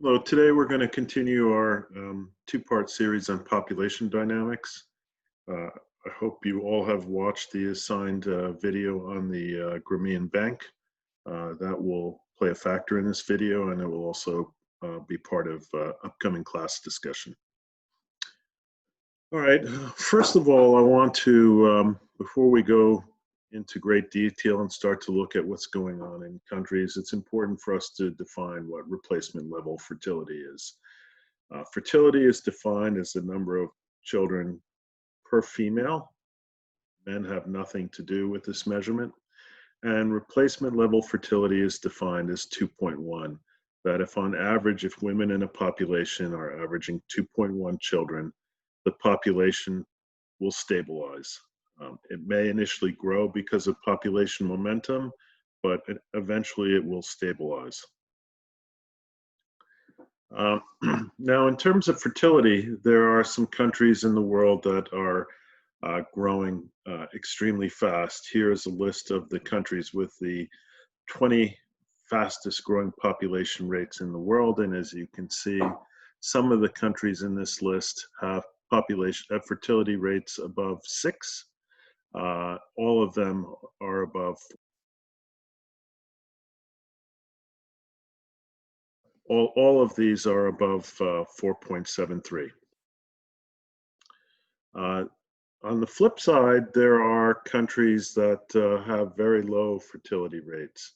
Hello, today we're going to continue our two-part series on population dynamics. I hope you all have watched the assigned video on the Grameen Bank. That will play a factor in this video, and it will also be part of upcoming class discussion. All right, first of all, I want to, before we go into great detail and start to look at what's going on in countries, it's important for us to define what replacement level fertility is. Fertility is defined as the number of children per female. Men have nothing to do with this measurement. And replacement level fertility is defined as 2.1, that if on average, if women in a population are averaging 2.1 children, the population will stabilize. It may initially grow because of population momentum, but eventually it will stabilize. Now, in terms of fertility, there are some countries in the world that are growing extremely fast. Here is a list of the countries with the 20 fastest growing population rates in the world. And as you can see, some of the countries in this list have fertility rates above 6. All of them are above. All of these are above 4.73. On the flip side, there are countries that have very low fertility rates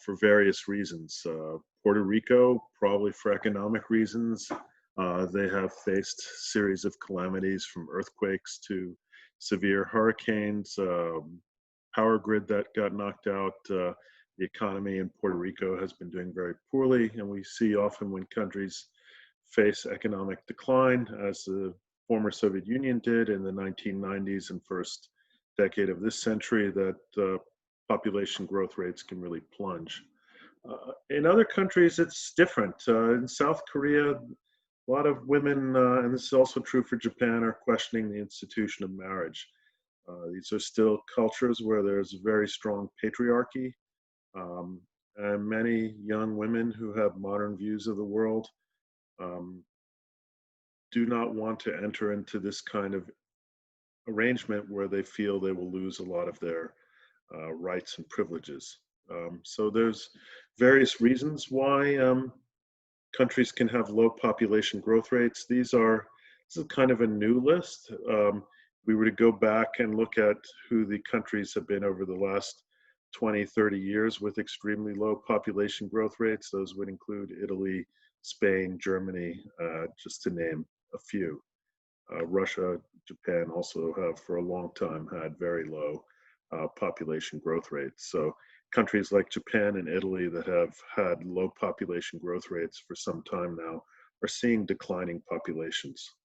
for various reasons. Puerto Rico, probably for economic reasons. They have faced a series of calamities from earthquakes to severe hurricanes, power grid that got knocked out. The economy in Puerto Rico has been doing very poorly, and we see often when countries face economic decline, as the former Soviet Union did in the 1990s and first decade of this century, that population growth rates can really plunge. In other countries, it's different. In South Korea, a lot of women, and this is also true for Japan, are questioning the institution of marriage. These are still cultures where there's a very strong patriarchy, and many young women who have modern views of the world do not want to enter into this kind of arrangement where they feel they will lose a lot of their rights and privileges. So there's various reasons why countries can have low population growth rates. This is kind of a new list. We were to go back and look at who the countries have been over the last 20, 30 years with extremely low population growth rates. Those would include Italy, Spain, Germany, just to name a few. Russia, Japan also have for a long time had very low population growth rates. So countries like Japan and Italy that have had low population growth rates for some time now are seeing declining populations.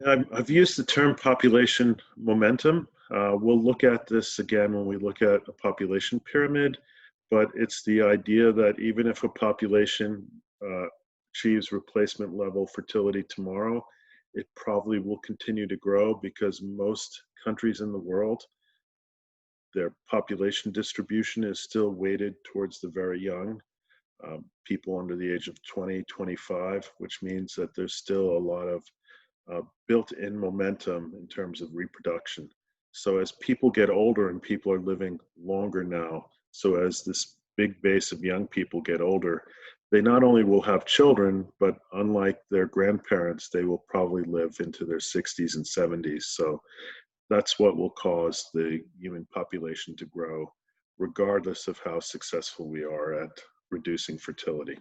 I've used the term population momentum. We'll look at this again when we look at a population pyramid, but it's the idea that even if a population achieves replacement level fertility tomorrow, it probably will continue to grow because most countries in the world, their population distribution is still weighted towards the very young, people under the age of 20, 25, which means that there's still a lot of built-in momentum in terms of reproduction. So as people get older and people are living longer now, so as this big base of young people get older, they not only will have children, but unlike their grandparents, they will probably live into their 60s and 70s. So that's what will cause the human population to grow, regardless of how successful we are at reducing fertility.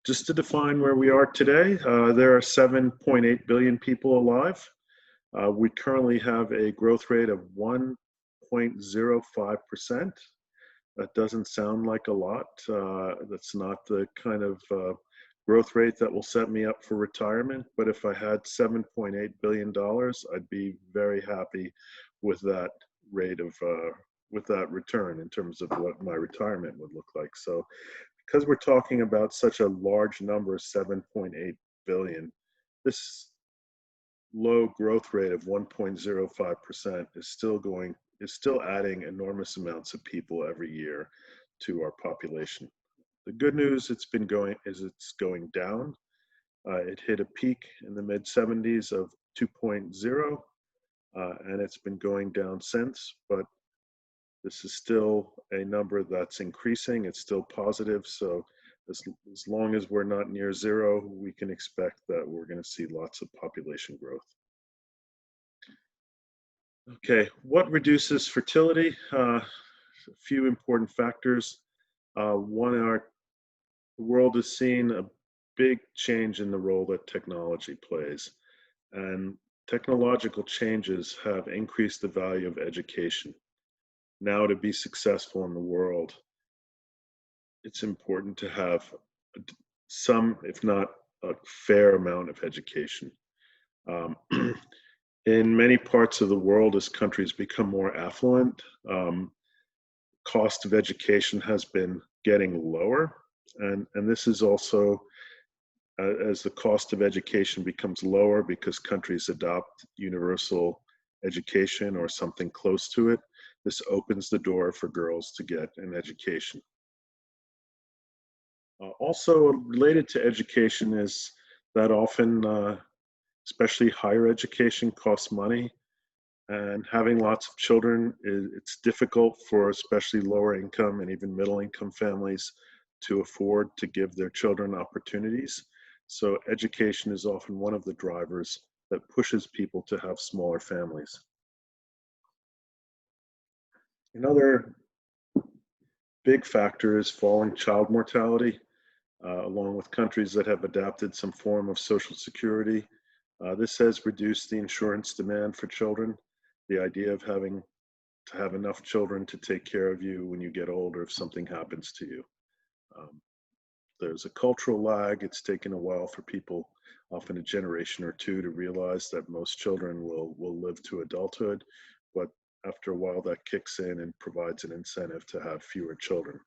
Just to define where we are today, there are 7.8 billion people alive. We currently have a growth rate of 1.05%. That doesn't sound like a lot. That's not the kind of growth rate that will set me up for retirement. But if I had $7.8 billion, I'd be very happy with that rate of, with that return in terms of what my retirement would look like. So because we're talking about such a large number, 7.8 billion, this low growth rate of 1.05% is still adding enormous amounts of people every year to our population. The good news it's going down. It hit a peak in the mid 70s of 2.0, and it's been going down since, but this is still a number that's increasing. It's still positive. So as long as we're not near zero, we can expect that we're going to see lots of population growth. Okay, what reduces fertility? A few important factors. One, the world has seen a big change in the role that technology plays, and technological changes have increased the value of education. Now, to be successful in the world, it's important to have some, if not a fair amount of education. In many parts of the world, as countries become more affluent, cost of education has been getting lower. And this is also, as the cost of education becomes lower because countries adopt universal education or something close to it, this opens the door for girls to get an education. Also related to education is that often, especially higher education, costs money. And having lots of children, it's difficult for especially lower income and even middle income families to afford to give their children opportunities. So education is often one of the drivers that pushes people to have smaller families. Another big factor is falling child mortality. Along with countries that have adopted some form of social security. This has reduced the insurance demand for children. The idea of having to have enough children to take care of you when you get older if something happens to you. There's a cultural lag. It's taken a while for people, often a generation or two, to realize that most children will live to adulthood, but after a while that kicks in and provides an incentive to have fewer children.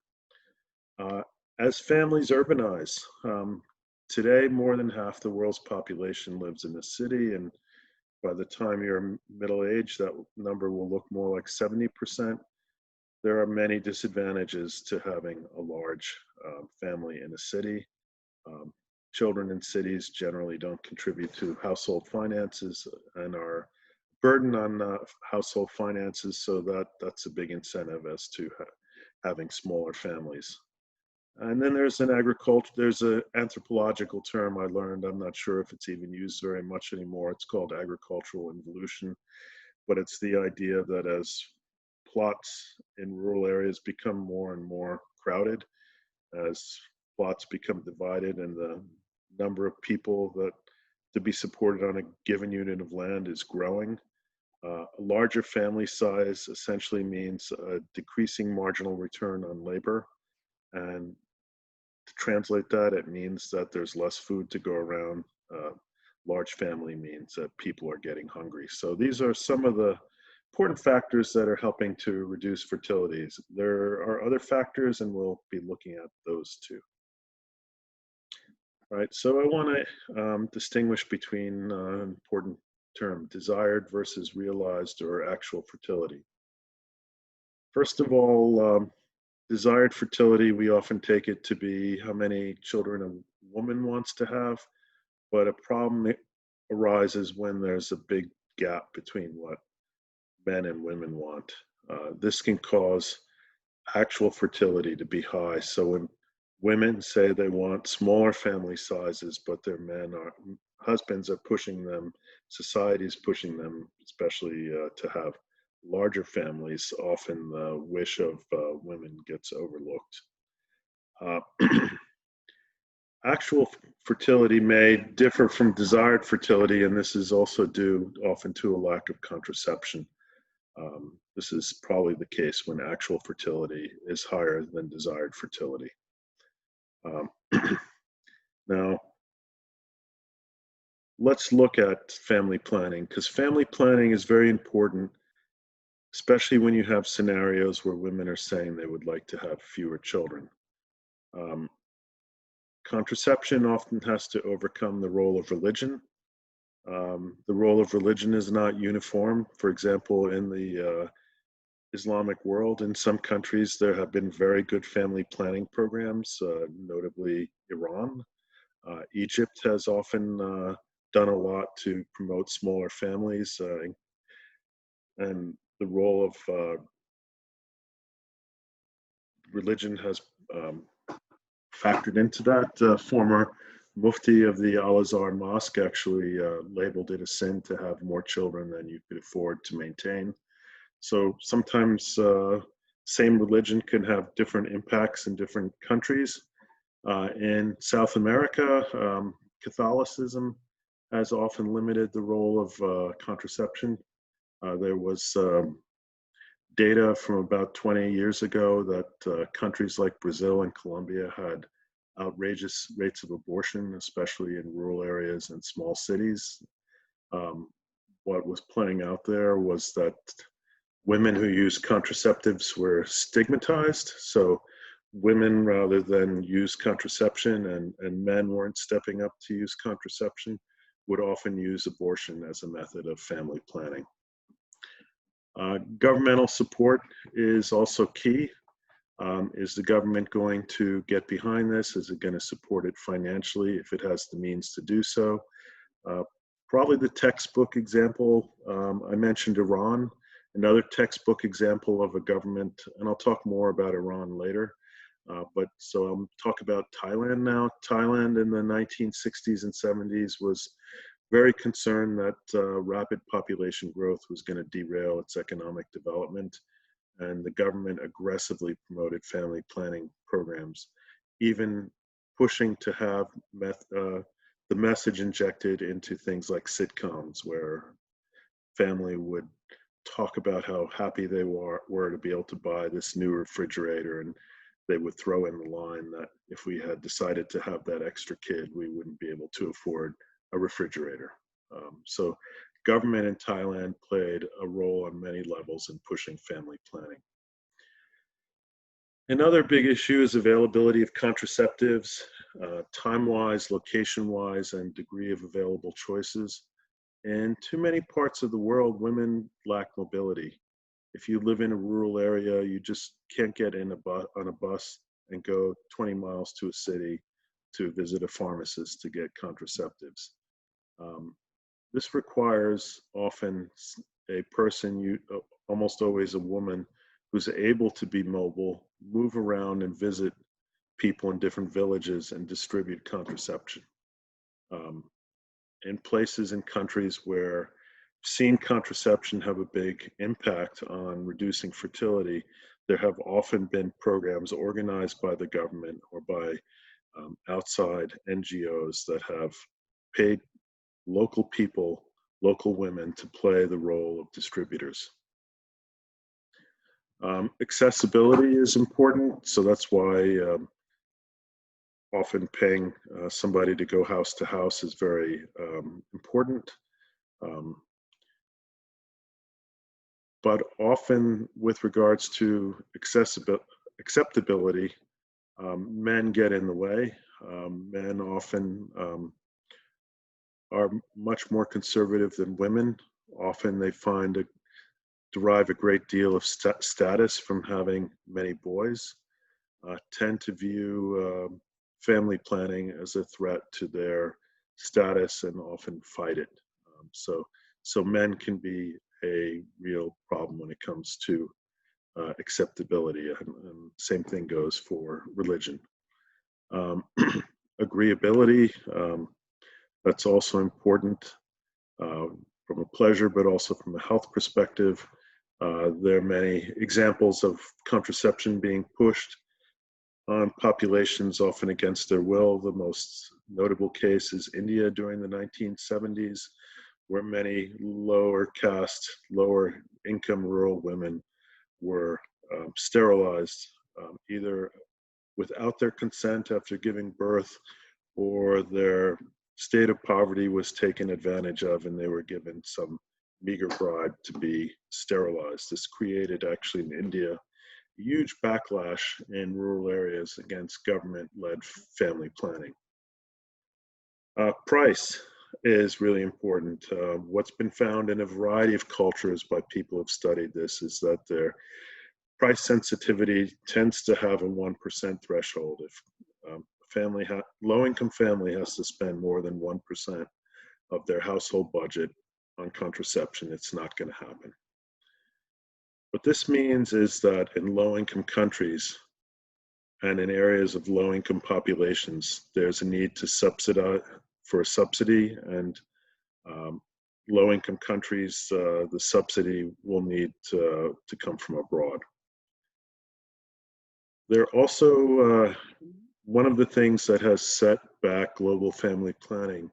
As families urbanize, today more than half the world's population lives in the city, and by the time you're middle age, that number will look more like 70%. There are many disadvantages to having a large family in a city. Children in cities generally don't contribute to household finances and are burden on household finances, so that's a big incentive as to having smaller families. And then there's an anthropological term I learned. I'm not sure if it's even used very much anymore. It's called agricultural involution, but it's the idea that as plots in rural areas become more and more crowded, as plots become divided and the number of people that to be supported on a given unit of land is growing, a larger family size essentially means a decreasing marginal return on labor. And to translate that, it means that there's less food to go around. Large family means that people are getting hungry. So these are some of the important factors that are helping to reduce fertilities. There are other factors, and we'll be looking at those too. All right, so I want to distinguish between an important term, desired versus realized or actual fertility. First of all, desired fertility, we often take it to be how many children a woman wants to have, but a problem arises when there's a big gap between what men and women want. This can cause actual fertility to be high. So when women say they want smaller family sizes, but their husbands are pushing them, society is pushing them, especially to have larger families, often the wish of women gets overlooked. Actual fertility may differ from desired fertility, and this is also due often to a lack of contraception. This is probably the case when actual fertility is higher than desired fertility. Now, let's look at family planning, because family planning is very important, especially when you have scenarios where women are saying they would like to have fewer children. Contraception often has to overcome the role of religion. The role of religion is not uniform. For example, in the Islamic world. In some countries, there have been very good family planning programs, notably Iran. Egypt has often done a lot to promote smaller families, and the role of religion has um, factored into that. Former Mufti of the Al Azhar Mosque actually labeled it a sin to have more children than you could afford to maintain. So sometimes same religion can have different impacts in different countries. In South America, Catholicism has often limited the role of contraception. There was data from about 20 years ago that countries like Brazil and Colombia had outrageous rates of abortion, especially in rural areas and small cities. Um, what was playing out there was that women who used contraceptives were stigmatized. So women, rather than use contraception, and men weren't stepping up to use contraception, would often use abortion as a method of family planning. Governmental support is also key. Is the government going to get behind this? Is it going to support it financially if it has the means to do so? Uh, Probably the textbook example, I mentioned Iran, another textbook example of a government, and I'll talk more about Iran later. But so I'll talk about Thailand now. Thailand in the 1960s and 70s was very concerned that rapid population growth was going to derail its economic development, and the government aggressively promoted family planning programs, even pushing to have the message injected into things like sitcoms, where family would talk about how happy they were to be able to buy this new refrigerator, and they would throw in the line that if we had decided to have that extra kid, we wouldn't be able to afford a refrigerator. So government in Thailand played a role on many levels in pushing family planning. Another big issue is availability of contraceptives, time-wise, location-wise, and degree of available choices. In too many parts of the world, women lack mobility. If you live in a rural area, you just can't get on a bus and go 20 miles to a city to visit a pharmacist to get contraceptives. Um, this requires often a person, almost always a woman, who's able to be mobile, move around and visit people in different villages and distribute contraception. Um, in places and countries where seen contraception have a big impact on reducing fertility, there have often been programs organized by the government or by outside NGOs that have paid local people, local women, to play the role of distributors. Accessibility is important, so that's why often paying somebody to go house to house is very important. Um, but often with regards to acceptability, men get in the way. Men often are much more conservative than women. Often they derive a great deal of status from having many boys, tend to view family planning as a threat to their status and often fight it. So men can be a real problem when it comes to acceptability, and same thing goes for religion. Um, Agreeability, that's also important uh, from a pleasure, but also from a health perspective. There are many examples of contraception being pushed on populations, often against their will. The most notable case is India during the 1970s, where many lower caste, lower income rural women were sterilized, either without their consent after giving birth, or their state of poverty was taken advantage of and they were given some meager bribe to be sterilized. This created, actually in India, huge backlash in rural areas against government-led family planning. Price. is really important. What's been found in a variety of cultures by people who have studied this is that their price sensitivity tends to have a 1% threshold. If low-income family has to spend more than 1% of their household budget on contraception, it's not going to happen. What this means is that in low-income countries and in areas of low-income populations, there's a need to subsidize for a subsidy, and low-income countries, the subsidy will need to come from abroad. There also, one of the things that has set back global family planning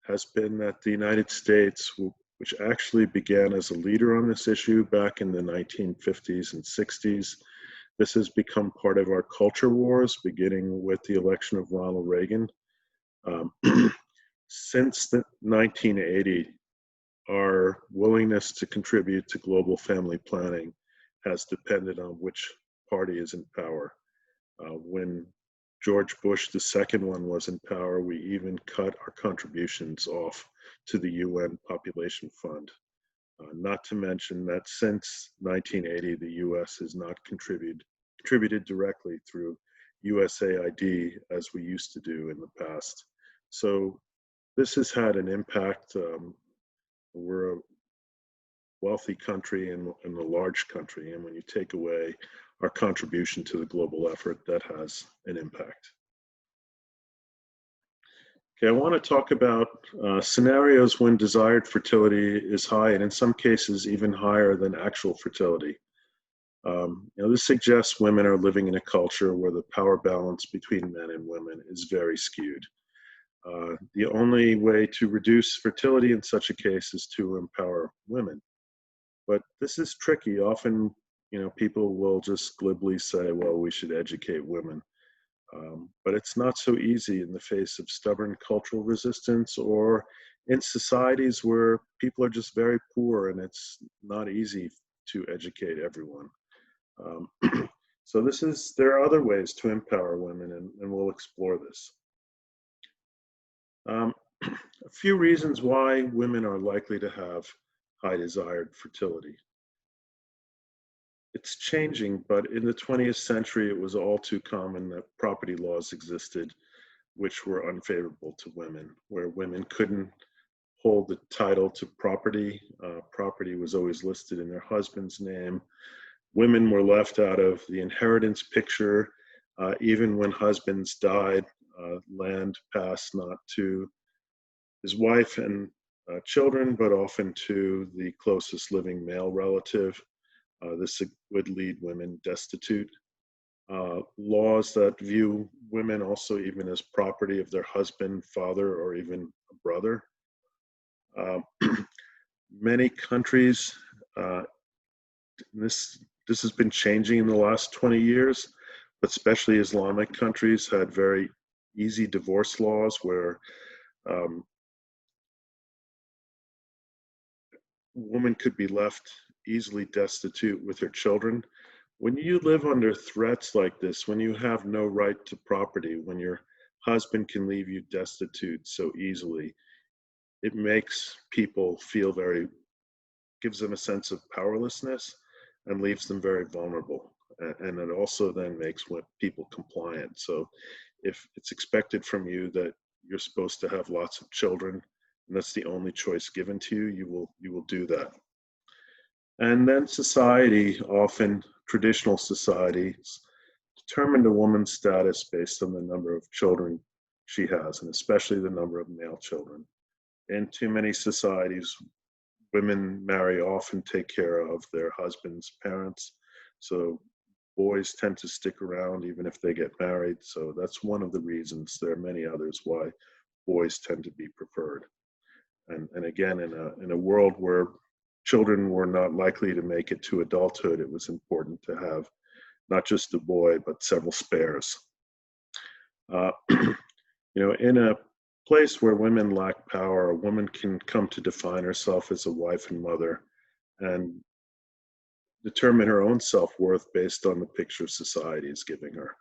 has been that the United States, which actually began as a leader on this issue back in the 1950s and 60s, this has become part of our culture wars, beginning with the election of Ronald Reagan. Since the 1980, our willingness to contribute to global family planning has depended on which party is in power. When George Bush II was in power, we even cut our contributions off to the UN Population Fund. Not to mention that since 1980, the US has not contributed directly through USAID as we used to do in the past. So this has had an impact. We're a wealthy country and a large country, and when you take away our contribution to the global effort, that has an impact. Okay, I want to talk about scenarios when desired fertility is high, and in some cases even higher than actual fertility. This suggests women are living in a culture where the power balance between men and women is very skewed. The only way to reduce fertility in such a case is to empower women. But this is tricky. Often, people will just glibly say, well, we should educate women. But it's not so easy in the face of stubborn cultural resistance or in societies where people are just very poor and it's not easy to educate everyone. So there are other ways to empower women, and we'll explore this. A few reasons why women are likely to have high desired fertility. It's changing, but in the 20th century, it was all too common that property laws existed which were unfavorable to women, where women couldn't hold the title to property. Property was always listed in their husband's name. Women were left out of the inheritance picture. Even when husbands died, land passed not to his wife and children, but often to the closest living male relative. This would lead women destitute. Laws that view women also even as property of their husband, father, or even a brother. Many countries, this has been changing in the last 20 years, but especially Islamic countries had very easy divorce laws where women could be left easily destitute with their children. When you live under threats like this, when you have no right to property, when your husband can leave you destitute so easily, it makes people feel gives them a sense of powerlessness and leaves them very vulnerable. And it also then makes people compliant. So if it's expected from you that you're supposed to have lots of children, and that's the only choice given to you, you will do that. And then society, often traditional societies, determined a woman's status based on the number of children she has, and especially the number of male children. In too many societies, women marry off and take care of their husband's parents. So boys tend to stick around even if they get married. So that's one of the reasons. There are many others why boys tend to be preferred. And again, in a world where children were not likely to make it to adulthood, it was important to have not just a boy, but several spares. In a place where women lack power, a woman can come to define herself as a wife and mother and determine her own self-worth based on the picture society is giving her.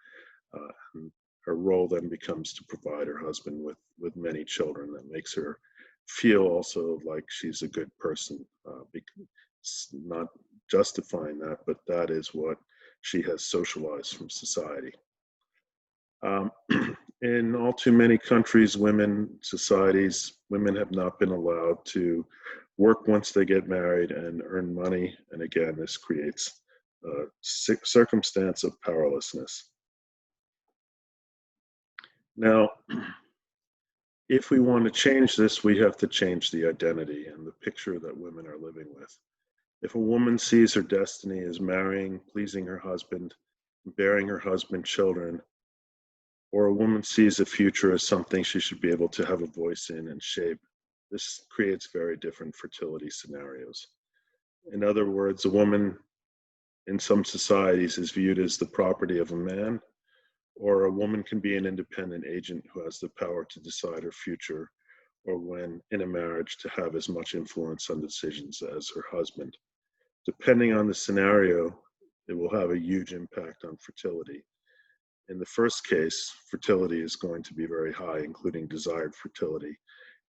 her role then becomes to provide her husband with many children. That makes her feel also like she's a good person. It's not justifying that, but that is what she has socialized from society. In all too many countries, societies, women have not been allowed to work once they get married and earn money. And again, this creates a circumstance of powerlessness. Now, if we want to change this, we have to change the identity and the picture that women are living with. If a woman sees her destiny as marrying, pleasing her husband, bearing her husband children, or a woman sees a future as something she should be able to have a voice in and shape, this creates very different fertility scenarios. In other words, a woman in some societies is viewed as the property of a man, or a woman can be an independent agent who has the power to decide her future, or when in a marriage to have as much influence on decisions as her husband. Depending on the scenario, it will have a huge impact on fertility. In the first case, fertility is going to be very high, including desired fertility.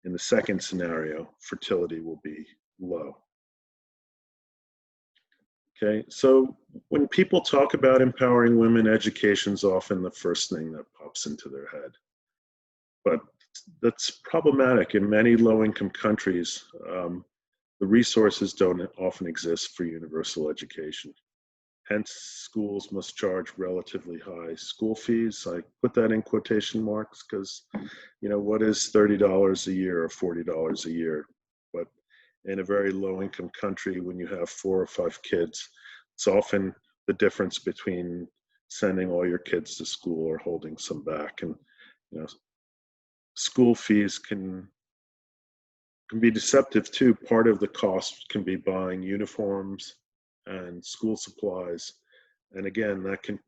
In the second scenario, fertility will be low. Okay, so when people talk about empowering women, education is often the first thing that pops into their head. But that's problematic. In many low-income countries, the resources don't often exist for universal education. Hence, schools must charge relatively high school fees. I put that in quotation marks because, what is $30 a year or $40 a year? But in a very low-income country, when you have 4 or 5 kids, it's often the difference between sending all your kids to school or holding some back. And, school fees can be deceptive too. Part of the cost can be buying uniforms and school supplies. And again, that can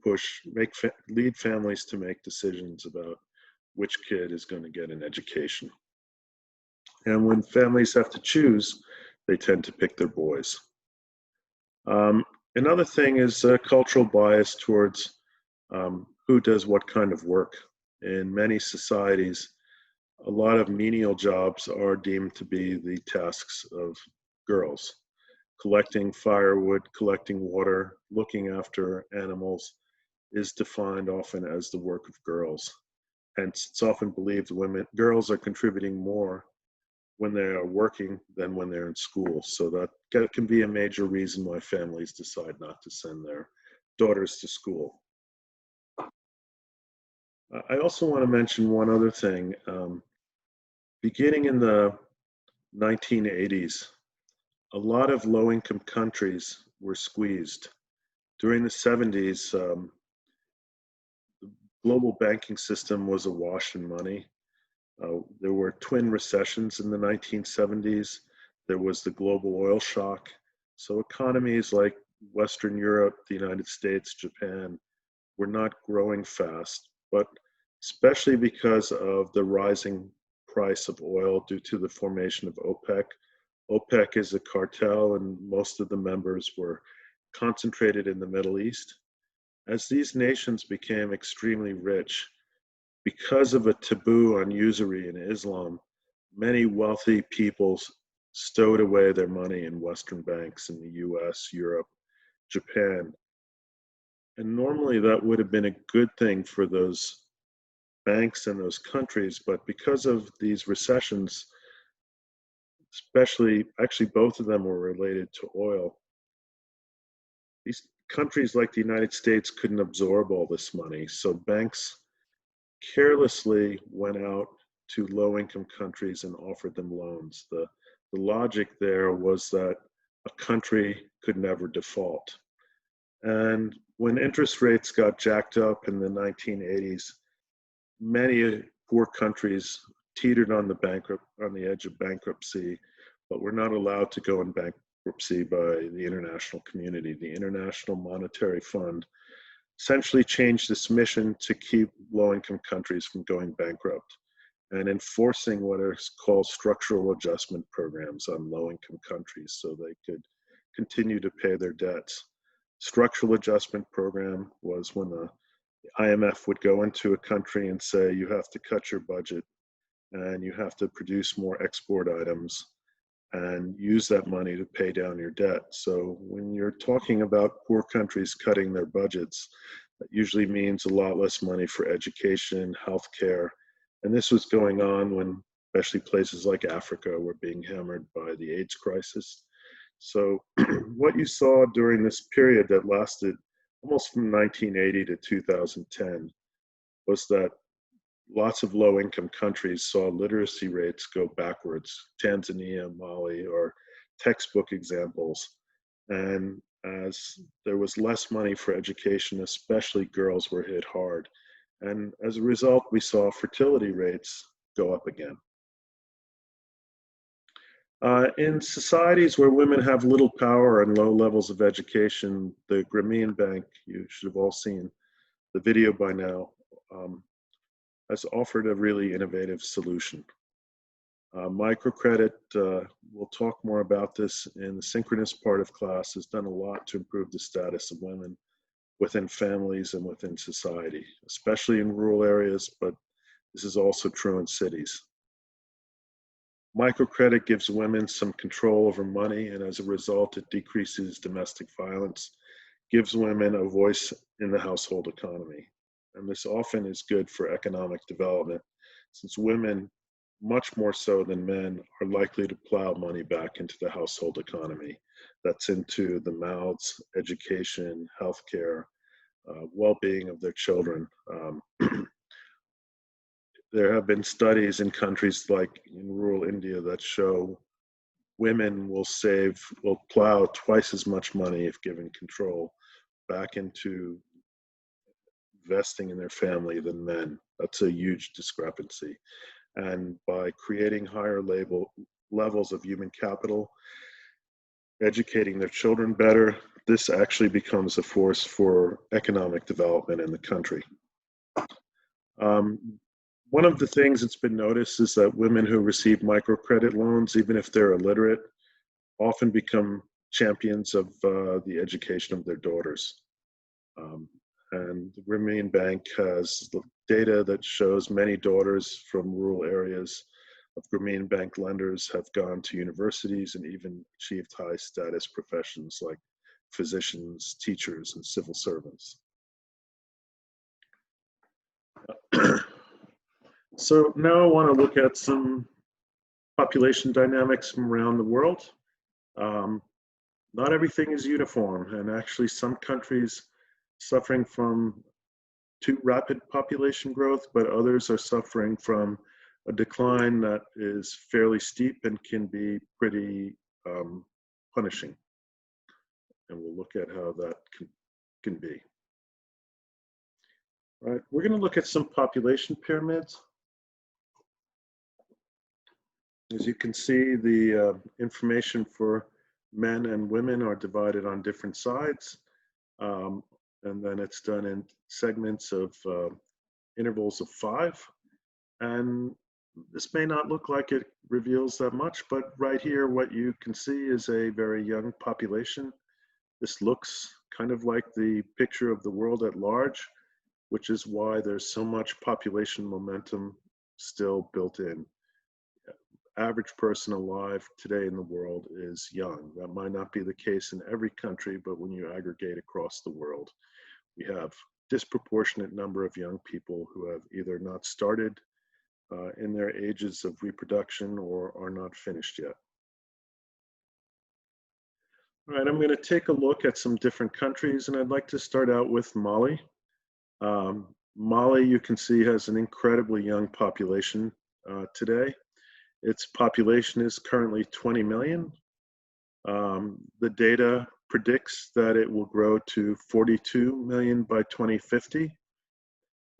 lead families to make decisions about which kid is going to get an education. And when families have to choose, they tend to pick their boys. Another thing is cultural bias towards who does what kind of work. In many societies, a lot of menial jobs are deemed to be the tasks of girls. Collecting firewood, collecting water, looking after animals is defined often as the work of girls. Hence, it's often believed girls are contributing more when they are working than when they're in school. So that can be a major reason why families decide not to send their daughters to school. I also want to mention one other thing. Beginning in the 1980s, a lot of low-income countries were squeezed. During the 70s, the global banking system was awash in money. There were twin recessions in the 1970s. There was the global oil shock. So economies like Western Europe, the United States, Japan were not growing fast, but especially because of the rising price of oil due to the formation of OPEC. OPEC is a cartel, and most of the members were concentrated in the Middle East. As these nations became extremely rich, because of a taboo on usury in Islam, many wealthy peoples stowed away their money in Western banks in the US, Europe, Japan. And normally that would have been a good thing for those banks in those countries, but because of these recessions, actually both of them were related to oil, these countries like the United States couldn't absorb all this money. So banks carelessly went out to low-income countries and offered them loans. The logic there was that a country could never default. And when interest rates got jacked up in the 1980s, many poor countries teetered on the edge of bankruptcy, but were not allowed to go in bankruptcy by the international community. The International Monetary Fund essentially changed its mission to keep low-income countries from going bankrupt and enforcing what are called structural adjustment programs on low-income countries so they could continue to pay their debts. Structural adjustment program was when the IMF would go into a country and say, you have to cut your budget and you have to produce more export items and use that money to pay down your debt. So when you're talking about poor countries cutting their budgets, that usually means a lot less money for education, healthcare. And this was going on when especially places like Africa were being hammered by the AIDS crisis. So what you saw during this period that lasted almost from 1980 to 2010 was that lots of low-income countries saw literacy rates go backwards. Tanzania, Mali are textbook examples. And as there was less money for education, especially girls were hit hard. And as a result, we saw fertility rates go up again. In societies where women have little power and low levels of education, the Grameen Bank, you should have all seen the video by now, has offered a really innovative solution. Microcredit, we'll talk more about this in the synchronous part of class, has done a lot to improve the status of women within families and within society, especially in rural areas, but this is also true in cities. Microcredit gives women some control over money, and as a result, it decreases domestic violence, gives women a voice in the household economy. And this often is good for economic development, since women, much more so than men, are likely to plow money back into the household economy. That's into the mouths, education, healthcare, well-being of their children. There have been studies in countries like in rural India that show women will plow twice as much money if given control back into investing in their family than men. That's a huge discrepancy. And by creating higher levels of human capital, educating their children better, this actually becomes a force for economic development in the country. One of the things that's been noticed is that women who receive microcredit loans, even if they're illiterate, often become champions of the education of their daughters. And the Grameen Bank has the data that shows many daughters from rural areas of Grameen Bank lenders have gone to universities and even achieved high status professions like physicians, teachers, and civil servants. So now I want to look at some population dynamics from around the world. Not everything is uniform, and actually some countries suffering from too rapid population growth, but others are suffering from a decline that is fairly steep and can be pretty punishing. And we'll look at how that can be. All right, we're going to look at some population pyramids. As you can see, the information for men and women are divided on different sides. And then it's done in segments of intervals of 5. And this may not look like it reveals that much, but right here, what you can see is a very young population. This looks kind of like the picture of the world at large, which is why there's so much population momentum still built in. Average person alive today in the world is young. That might not be the case in every country, but when you aggregate across the world, we have disproportionate number of young people who have either not started in their ages of reproduction or are not finished yet. All right, I'm going to take a look at some different countries, and I'd like to start out with Mali. Mali, you can see, has an incredibly young population today. Its population is currently 20 million. The data predicts that it will grow to 42 million by 2050.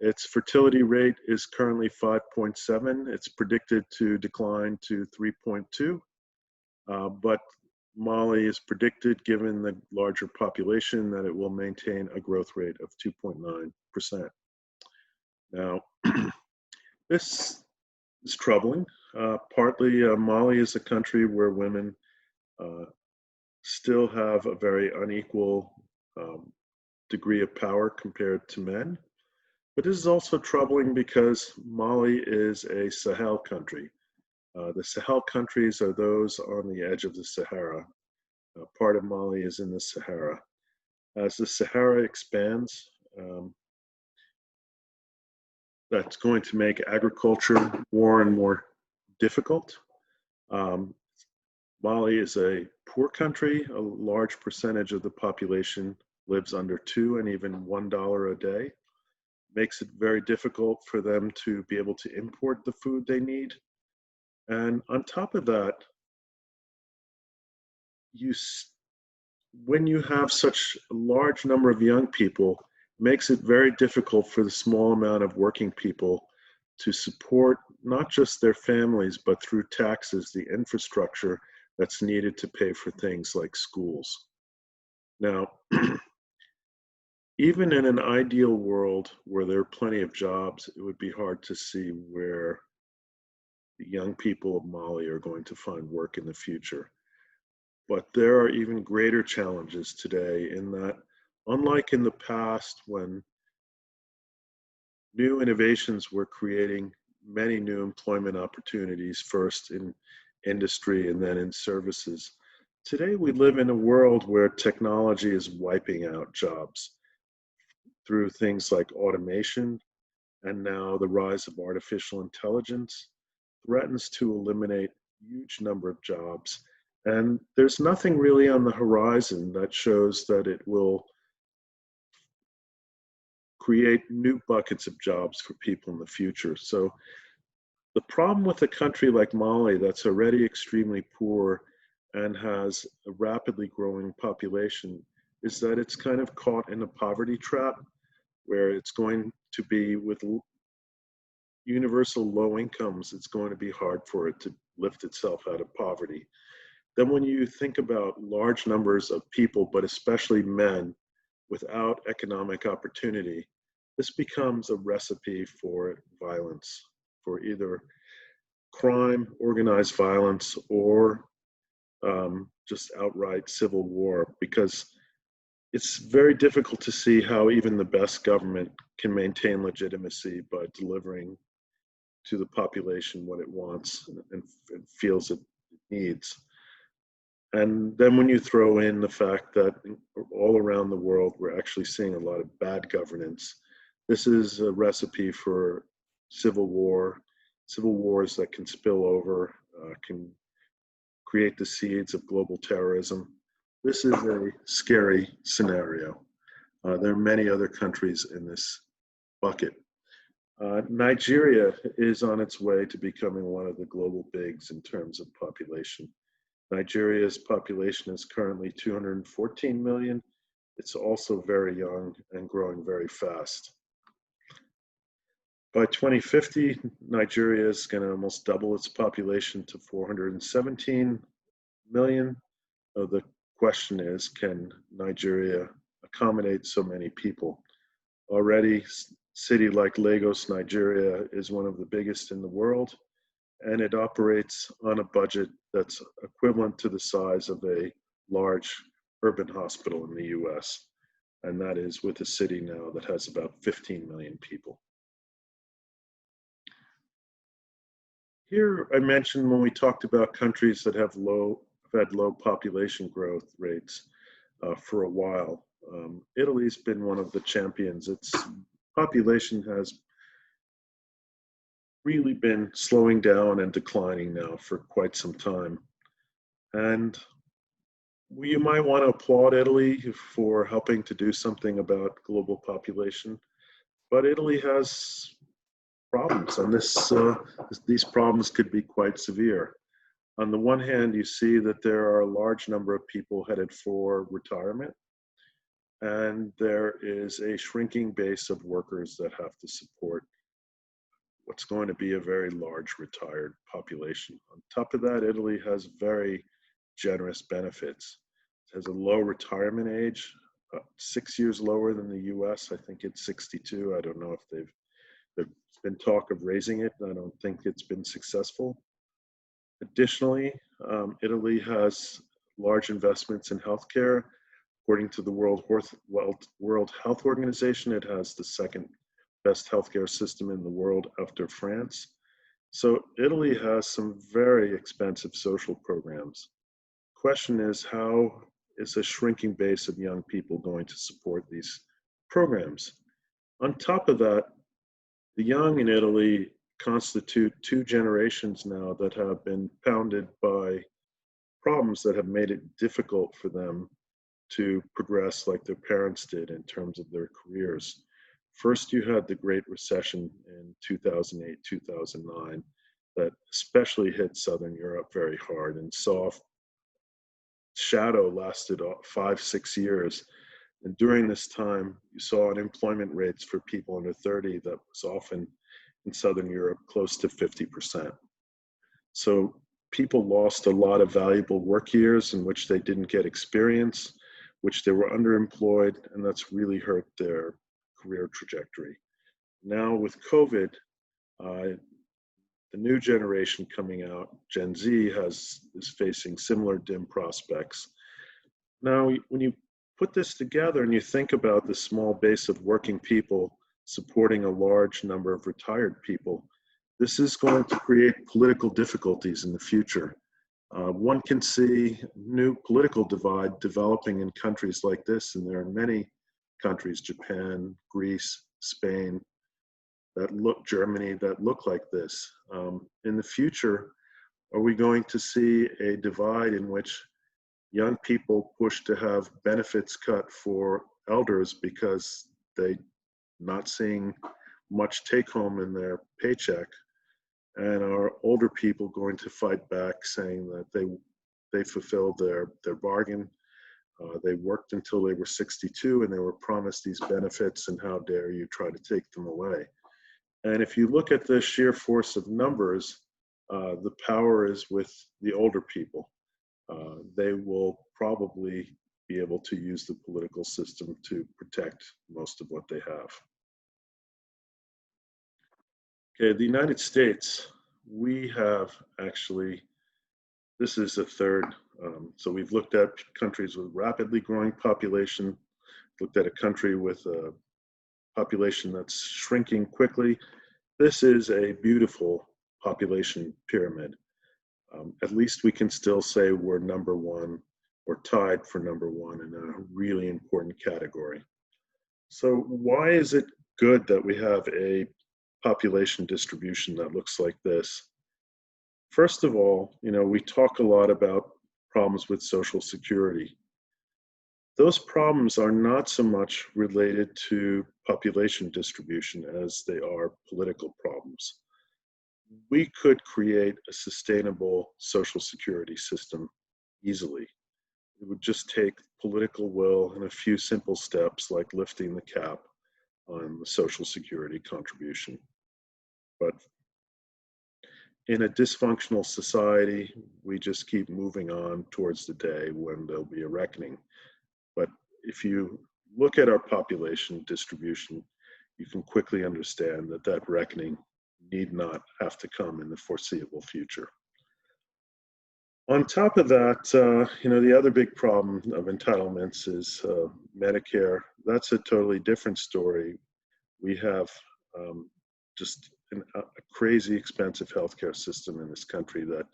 Its fertility rate is currently 5.7. It's predicted to decline to 3.2. But Mali is predicted, given the larger population, that it will maintain a growth rate of 2.9%. Now, this is troubling. Partly, Mali is a country where women still have a very unequal degree of power compared to men. But this is also troubling because Mali is a Sahel country. The Sahel countries are those on the edge of the Sahara. Part of Mali is in the Sahara. As the Sahara expands, that's going to make agriculture more and more difficult. Um, Mali is a poor country. A large percentage of the population lives under $2 and even $1 a day. Makes it very difficult for them to be able to import the food they need. And on top of that, when you have such a large number of young people, makes it very difficult for the small amount of working people to support not just their families, but through taxes, the infrastructure that's needed to pay for things like schools. Now, even in an ideal world where there are plenty of jobs, it would be hard to see where the young people of Mali are going to find work in the future. But there are even greater challenges today in that, unlike in the past when new innovations were creating many new employment opportunities, first in industry and then in services, today we live in a world where technology is wiping out jobs through things like automation, and now the rise of artificial intelligence threatens to eliminate a huge number of jobs. And there's nothing really on the horizon that shows that it will create new buckets of jobs for people in the future. So the problem with a country like Mali that's already extremely poor and has a rapidly growing population is that it's kind of caught in a poverty trap where it's going to be with universal low incomes, it's going to be hard for it to lift itself out of poverty. Then when you think about large numbers of people, but especially men, without economic opportunity, this becomes a recipe for violence, for either crime, organized violence, or just outright civil war, because it's very difficult to see how even the best government can maintain legitimacy by delivering to the population what it wants and feels it needs. And then when you throw in the fact that all around the world, we're actually seeing a lot of bad governance, this is a recipe for civil war, civil wars that can spill over, can create the seeds of global terrorism. This is a scary scenario. There are many other countries in this bucket. Nigeria is on its way to becoming one of the global bigs in terms of population. Nigeria's population is currently 214 million. It's also very young and growing very fast. By 2050, Nigeria is going to almost double its population to 417 million. The question is, can Nigeria accommodate so many people? Already, a city like Lagos, Nigeria, is one of the biggest in the world, and it operates on a budget that's equivalent to the size of a large urban hospital in the US. And that is with a city now that has about 15 million people. Here I mentioned when we talked about countries that have had low population growth rates for a while. Italy's been one of the champions. Its population has really been slowing down and declining now for quite some time. And you might want to applaud Italy for helping to do something about global population, but Italy has problems, and these problems could be quite severe. On the one hand, you see that there are a large number of people headed for retirement, and there is a shrinking base of workers that have to support what's going to be a very large retired population. On top of that, Italy has very generous benefits. It has a low retirement age, 6 years lower than the US. I think it's 62. I don't know if there's been talk of raising it. I don't think it's been successful. Additionally, Italy has large investments in healthcare. According to the World Health Organization, it has the second best healthcare system in the world after France. So Italy has some very expensive social programs. Question is, how is a shrinking base of young people going to support these programs? On top of that, the young in Italy constitute two generations now that have been pounded by problems that have made it difficult for them to progress like their parents did in terms of their careers. First, you had the Great Recession in 2008, 2009, that especially hit Southern Europe very hard and saw shadow lasted 5, 6 years. And during this time, you saw unemployment rates for people under 30 that was often in Southern Europe close to 50%. So people lost a lot of valuable work years in which they didn't get experience, which they were underemployed, and that's really hurt their career trajectory. Now with COVID, the new generation coming out, Gen Z, is facing similar dim prospects. Now, when you put this together and you think about the small base of working people supporting a large number of retired people, this is going to create political difficulties in the future. One can see new political divide developing in countries like this, and there are many countries, Japan, Greece, Spain, Germany, that look like this. In the future, are we going to see a divide in which young people push to have benefits cut for elders because they not seeing much take home in their paycheck, and are older people going to fight back saying that they fulfilled their bargain? They worked until they were 62 and they were promised these benefits, and how dare you try to take them away? And if you look at the sheer force of numbers, the power is with the older people. They will probably be able to use the political system to protect most of what they have. Okay, the United States, we have actually, this is a third. So we've looked at countries with rapidly growing population, looked at a country with a population that's shrinking quickly. This is a beautiful population pyramid. At least we can still say we're number one or tied for number one in a really important category. So why is it good that we have a population distribution that looks like this? First of all, we talk a lot about problems with Social Security. Those problems are not so much related to population distribution as they are political problems. We could create a sustainable Social Security system easily. It would just take political will and a few simple steps like lifting the cap on the Social Security contribution. But in a dysfunctional society, we just keep moving on towards the day when there'll be a reckoning. But if you look at our population distribution, you can quickly understand that that reckoning need not have to come in the foreseeable future. On top of that, the other big problem of entitlements is Medicare. That's a totally different story. We have just a crazy expensive healthcare system in this country that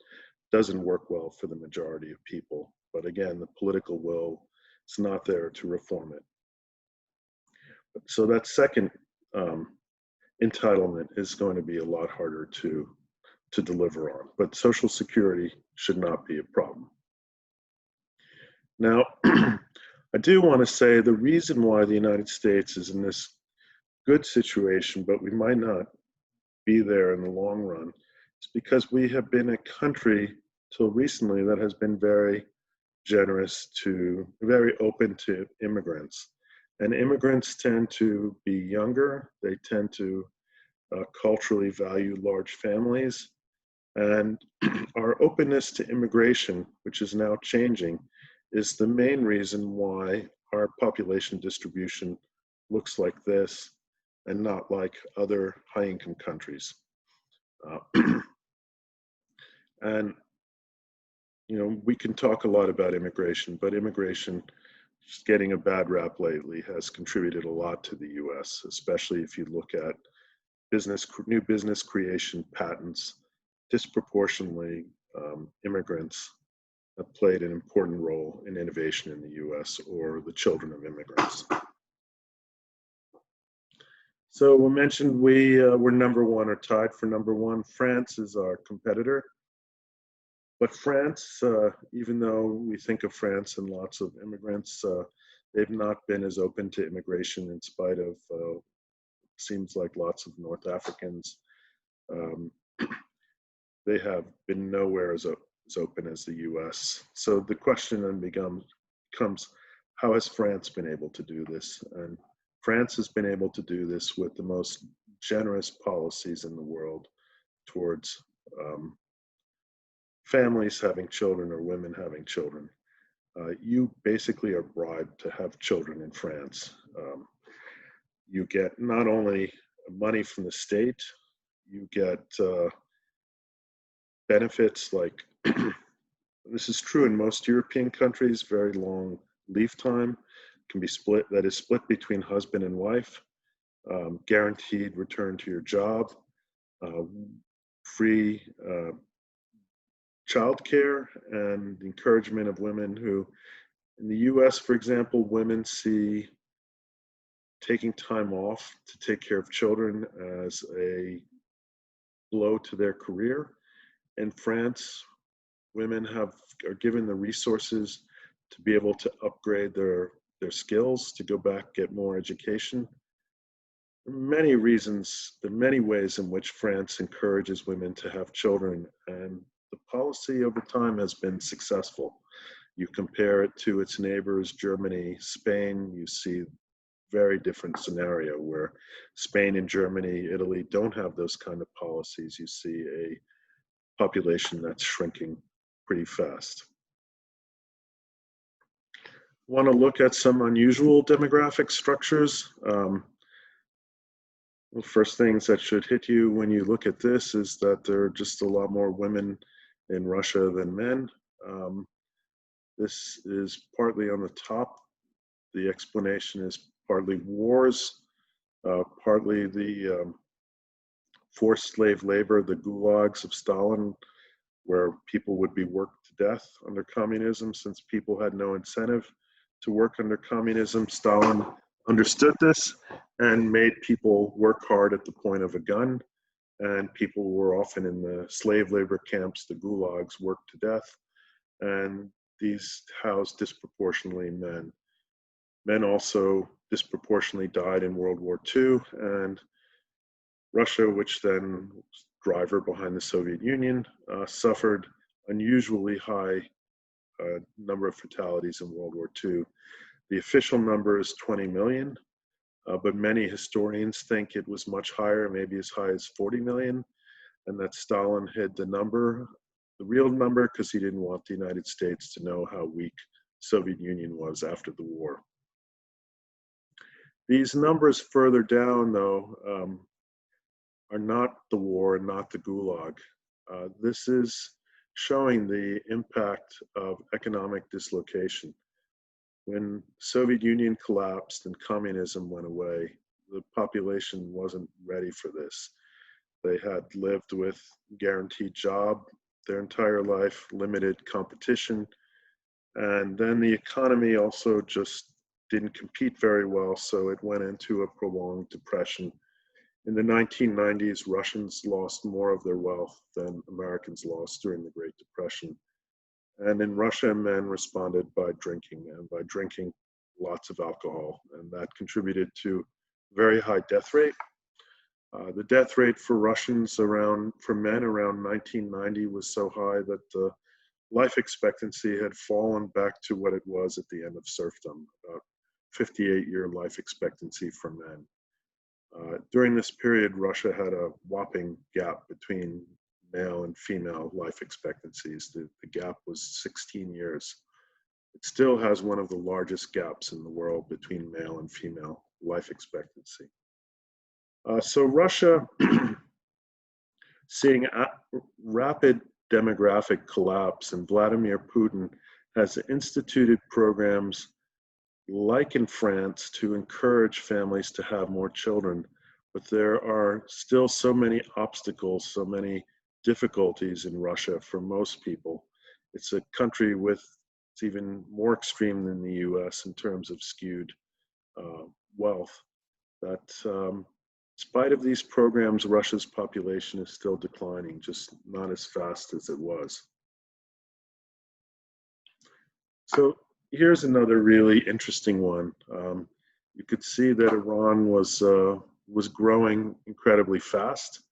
doesn't work well for the majority of people. But again, the political will is not there to reform it. So that second entitlement is going to be a lot harder to deliver on, but Social Security should not be a problem. Now, I do want to say the reason why the United States is in this good situation, but we might not be there in the long run, is because we have been a country till recently that has been very generous very open to immigrants. And immigrants tend to be younger, they tend to culturally value large families, and our openness to immigration, which is now changing, is the main reason why our population distribution looks like this and not like other high-income countries. And we can talk a lot about immigration, but immigration just getting a bad rap lately, has contributed a lot to the US, especially if you look at new business creation patents. Disproportionately, immigrants have played an important role in innovation in the US, or the children of immigrants. So we mentioned we're number one or tied for number one. France is our competitor. But France, even though we think of France and lots of immigrants, they've not been as open to immigration in spite of, seems like lots of North Africans. Um, they have been nowhere as open as the US. So the question then becomes, how has France been able to do this? And France has been able to do this with the most generous policies in the world towards families having children or women having children. You basically are bribed to have children in France. You get not only money from the state, you get benefits like, this is true in most European countries, very long leave time can be split, that is split between husband and wife, guaranteed return to your job, free childcare, and encouragement of women who, in the US, for example, women see taking time off to take care of children as a blow to their career. In France, women are given the resources to be able to upgrade their skills, to go back, get more education. There are many reasons, there are many ways in which France encourages women to have children, and the policy over time has been successful. You compare it to its neighbors, Germany, Spain, you see very different scenario where Spain and Germany, Italy don't have those kind of policies. You see a population that's shrinking pretty fast. Want to look at some unusual demographic structures. The first things that should hit you when you look at this is that there are just a lot more women in Russia than men. This is partly on the top. The explanation is partly wars, partly the forced slave labor, the gulags of Stalin, where people would be worked to death under communism. Since people had no incentive to work under communism, Stalin understood this and made people work hard at the point of a gun. And people were often in the slave labor camps, the gulags, worked to death. And these housed disproportionately men. Men also disproportionately died in World War II, and Russia, which then was driver behind the Soviet Union, suffered unusually high number of fatalities in World War II. The official number is 20 million, but many historians think it was much higher, maybe as high as 40 million, and that Stalin hid the number, the real number, because he didn't want the United States to know how weak Soviet Union was after the war. These numbers further down, though, are not the war, not the Gulag. This is showing the impact of economic dislocation. When Soviet Union collapsed and communism went away, the population wasn't ready for this. They had lived with guaranteed job their entire life, limited competition, and then the economy also just didn't compete very well, so it went into a prolonged depression. In the 1990s, Russians lost more of their wealth than Americans lost during the Great Depression. And in Russia, men responded by drinking, and by drinking lots of alcohol, and that contributed to very high death rate. The death rate for Russians for men around 1990 was so high that the life expectancy had fallen back to what it was at the end of serfdom, about 58-year life expectancy for men. During this period, Russia had a whopping gap between male and female life expectancies. The gap was 16 years. It still has one of the largest gaps in the world between male and female life expectancy. So Russia, seeing a rapid demographic collapse, and Vladimir Putin has instituted programs like in France, to encourage families to have more children. But there are still so many obstacles, so many difficulties in Russia for most people. It's a country it's even more extreme than the US in terms of skewed uh, wealth. That in spite of these programs, Russia's population is still declining, just not as fast as it was. So here's another really interesting one. You could see that Iran was growing incredibly fast.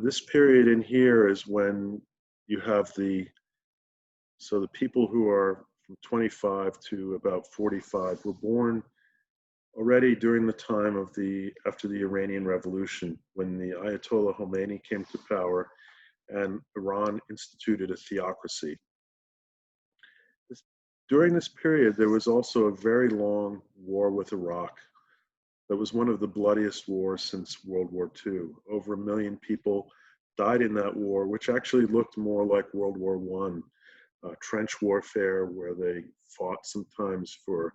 This period in here is when you have the people who are from 25 to about 45 were born already during the time of after the Iranian Revolution, when the Ayatollah Khomeini came to power and Iran instituted a theocracy. This, During this period, there was also a very long war with Iraq that was one of the bloodiest wars since World War II. Over 1 million people died in that war, which actually looked more like World War I, trench warfare, where they fought sometimes for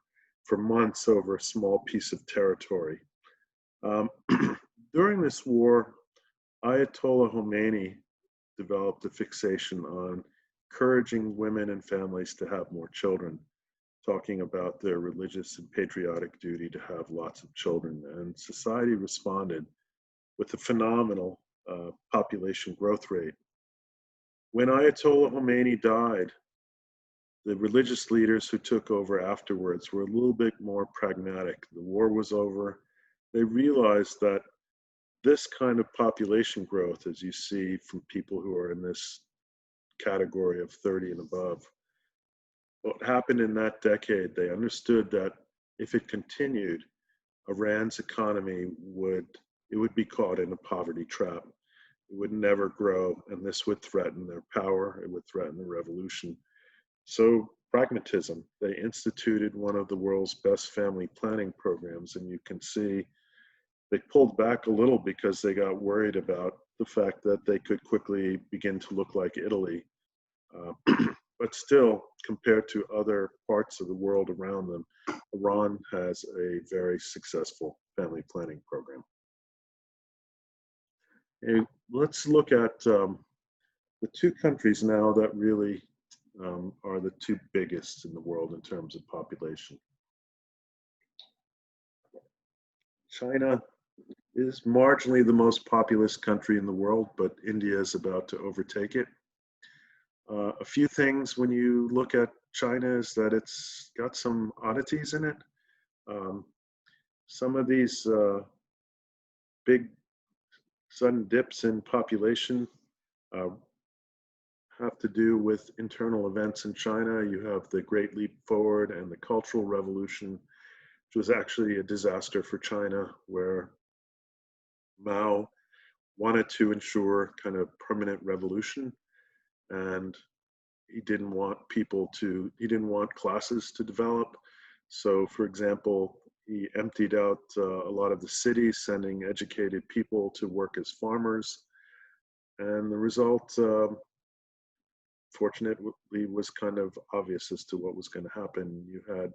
months over a small piece of territory. Um, During this war, Ayatollah Khomeini developed a fixation on encouraging women and families to have more children, talking about their religious and patriotic duty to have lots of children. And society responded with a phenomenal population growth rate. When Ayatollah Khomeini died, the religious leaders who took over afterwards were a little bit more pragmatic. The war was over. They realized that this kind of population growth, as you see from people who are in this category of 30 and above, what happened in that decade, they understood that if it continued, Iran's economy would be caught in a poverty trap. It would never grow, and this would threaten their power. It would threaten the revolution. So pragmatism, they instituted one of the world's best family planning programs, and you can see they pulled back a little because they got worried about the fact that they could quickly begin to look like Italy. But still, compared to other parts of the world around them, Iran has a very successful family planning program. And let's look at the two countries now that really are the two biggest in the world in terms of population. China is marginally the most populous country in the world, but India is about to overtake it. A few things when you look at China is that it's got some oddities in it. Um, some of these big sudden dips in population uh, have to do with internal events in China. You have the Great Leap Forward and the Cultural Revolution, which was actually a disaster for China, where Mao wanted to ensure kind of permanent revolution, and he didn't want he didn't want classes to develop. So, for example, he emptied out a lot of the cities, sending educated people to work as farmers. And the result, fortunately, was kind of obvious as to what was going to happen. You had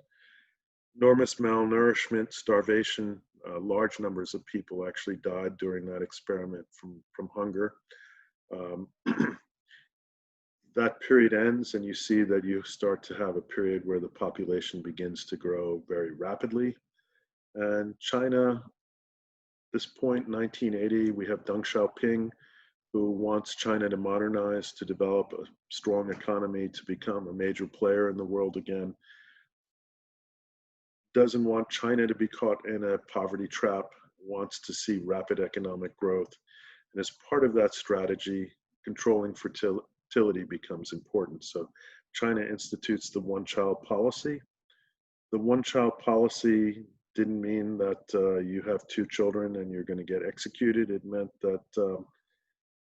enormous malnourishment, starvation. Large numbers of people actually died during that experiment from hunger. Um, that period ends, and you see that you start to have a period where the population begins to grow very rapidly. And China, this point, 1980, we have Deng Xiaoping, who wants China to modernize, to develop a strong economy, to become a major player in the world again. Doesn't want China to be caught in a poverty trap, wants to see rapid economic growth. And as part of that strategy, controlling fertility becomes important. So China institutes the one-child policy. The one-child policy didn't mean that you have two children and you're going to get executed. It meant that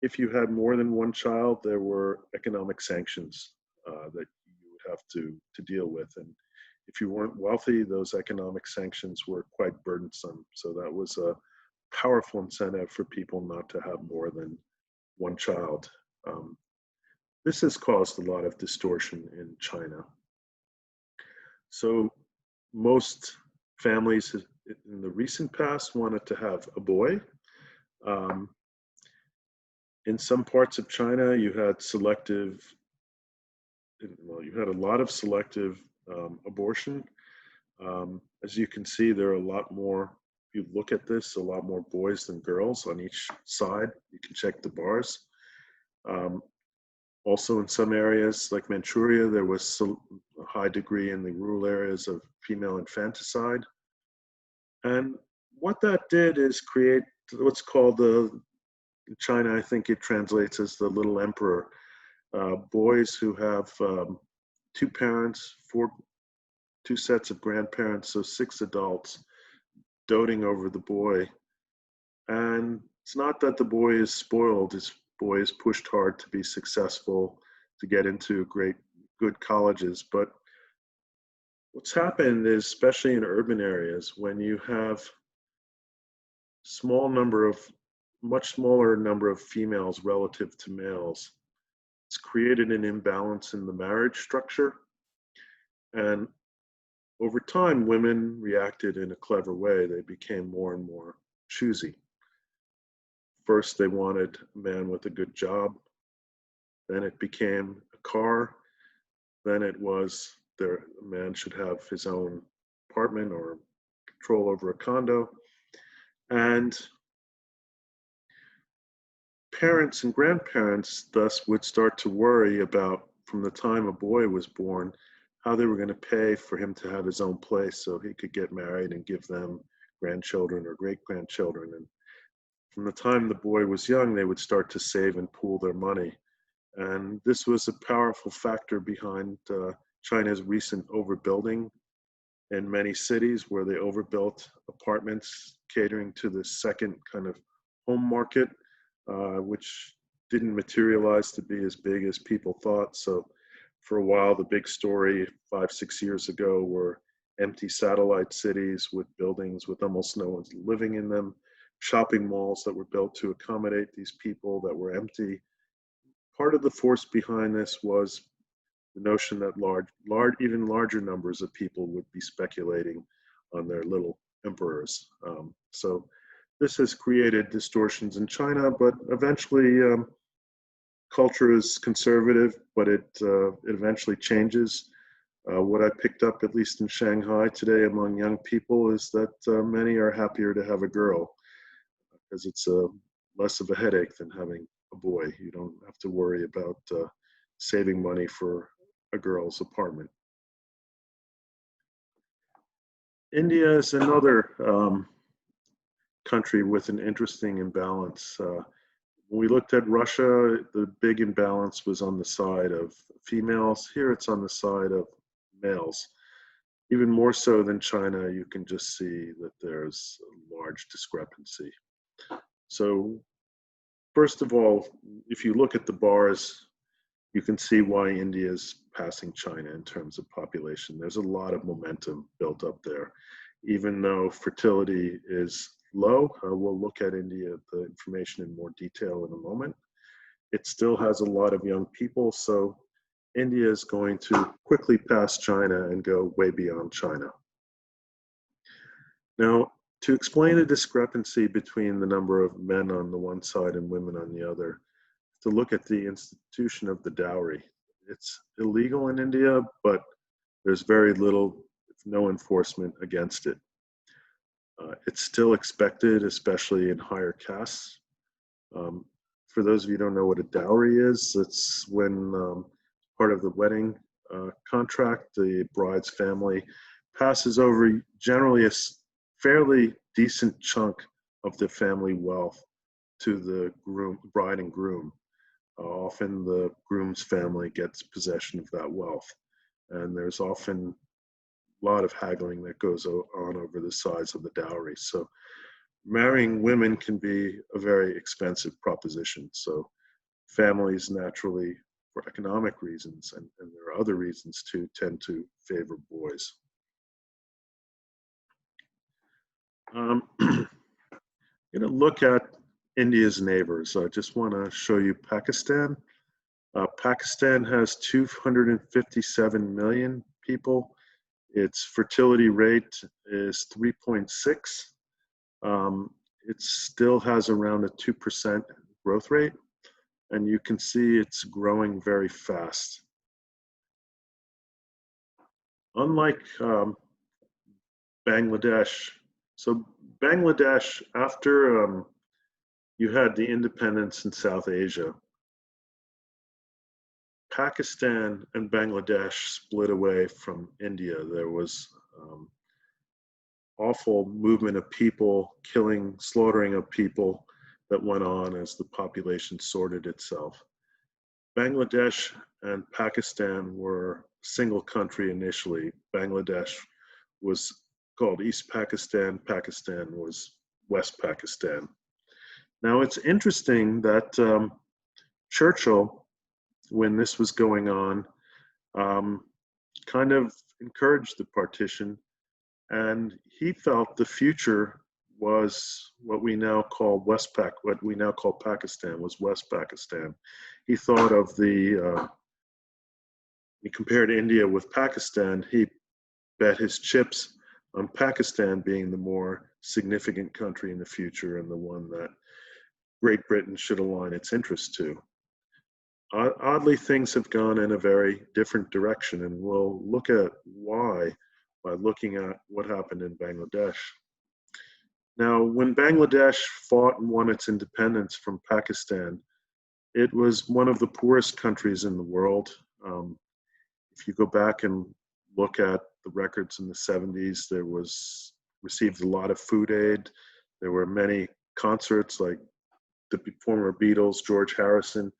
if you had more than one child, there were economic sanctions that you would have to deal with. And if you weren't wealthy, those economic sanctions were quite burdensome. So that was a powerful incentive for people not to have more than one child. This has caused a lot of distortion in China. So most families in the recent past wanted to have a boy. Um, in some parts of China, you had you had a lot of selective abortion. As you can see, there are a lot more, if you look at this, a lot more boys than girls on each side. You can check the bars. Um, Also, in some areas like Manchuria, there was a high degree in the rural areas of female infanticide. And what that did is create what's called in China, I think it translates as the little emperor. Boys who have two parents, two sets of grandparents, so six adults doting over the boy. And it's not that the boy is spoiled, this boy is pushed hard to be successful, to get into good colleges. But what's happened is, especially in urban areas, when you have much smaller number of females relative to males, it's created an imbalance in the marriage structure. And over time, women reacted in a clever way. They became more and more choosy. First, they wanted a man with a good job. Then it became a car. Then it was a man should have his own apartment or control over a condo. And parents and grandparents thus would start to worry about, from the time a boy was born, how they were going to pay for him to have his own place so he could get married and give them grandchildren or great-grandchildren. And from the time the boy was young, they would start to save and pool their money. And this was a powerful factor behind China's recent overbuilding in many cities, where they overbuilt apartments catering to the second kind of home market, which didn't materialize to be as big as people thought. So for a while, the big story 5-6 years ago were empty satellite cities with buildings with almost no one living in them, shopping malls that were built to accommodate these people that were empty. Part of the force behind this was the notion that even larger numbers of people would be speculating on their little emperors. So this has created distortions in China, but eventually culture is conservative, but it eventually changes. What I picked up, at least in Shanghai today among young people, is that many are happier to have a girl, because it's less of a headache than having a boy. You don't have to worry about saving money for a girl's apartment. India is another country with an interesting imbalance. When we looked at Russia, the big imbalance was on the side of females. Here it's on the side of males. Even more so than China, you can just see that there's a large discrepancy. So first of all, if you look at the bars, you can see why India is passing China in terms of population. There's a lot of momentum built up there. Even though fertility is low, we'll look at India, the information in more detail in a moment. It still has a lot of young people, so India is going to quickly pass China and go way beyond China. Now, to explain the discrepancy between the number of men on the one side and women on the other, to look at the institution of the dowry. It's illegal in India, but there's very little, if no enforcement against it. It's still expected, especially in higher castes. For those of you who don't know what a dowry is, it's when part of the wedding contract, the bride's family passes over generally a fairly decent chunk of the family wealth to the bride and groom. Often the groom's family gets possession of that wealth, and there's often a lot of haggling that goes on over the size of the dowry. So marrying women can be a very expensive proposition. So families naturally, for economic reasons, and there are other reasons too, tend to favor boys. I'm going to look at India's neighbors. I just want to show you Pakistan. Pakistan has 257 million people. Its fertility rate is 3.6. It still has around a 2% growth rate, and you can see it's growing very fast. Unlike Bangladesh, so Bangladesh, after you had the independence in South Asia, Pakistan and Bangladesh split away from India. There was awful movement of people, killing, slaughtering of people that went on as the population sorted itself. Bangladesh and Pakistan were a single country initially. Bangladesh was called East Pakistan, Pakistan was West Pakistan. Now it's interesting that Churchill, when this was going on, kind of encouraged the partition, and he felt the future was what we now call what we now call Pakistan, was West Pakistan. He thought of he compared India with Pakistan. He bet his chips on Pakistan being the more significant country in the future and the one that Great Britain should align its interests to. Oddly, things have gone in a very different direction, and we'll look at why by looking at what happened in Bangladesh. Now, when Bangladesh fought and won its independence from Pakistan, it was one of the poorest countries in the world. If you go back and look at the records in the 70s, there was received a lot of food aid. There were many concerts, like the former Beatles, George Harrison,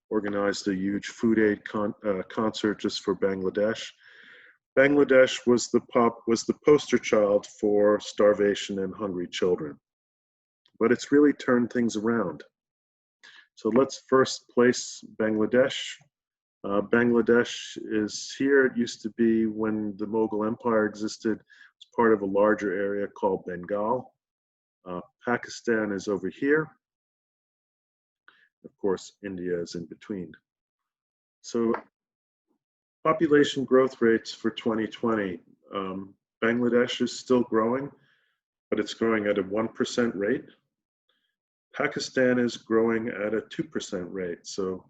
organized a huge food aid concert just for Bangladesh. Bangladesh was the poster child for starvation and hungry children. But it's really turned things around. So let's first place Bangladesh. Bangladesh is here. It used to be, when the Mughal Empire existed, it's part of a larger area called Bengal. Pakistan is over here. Of course, India is in between. So population growth rates for 2020. Bangladesh is still growing, but it's growing at a 1% rate. Pakistan is growing at a 2% rate. So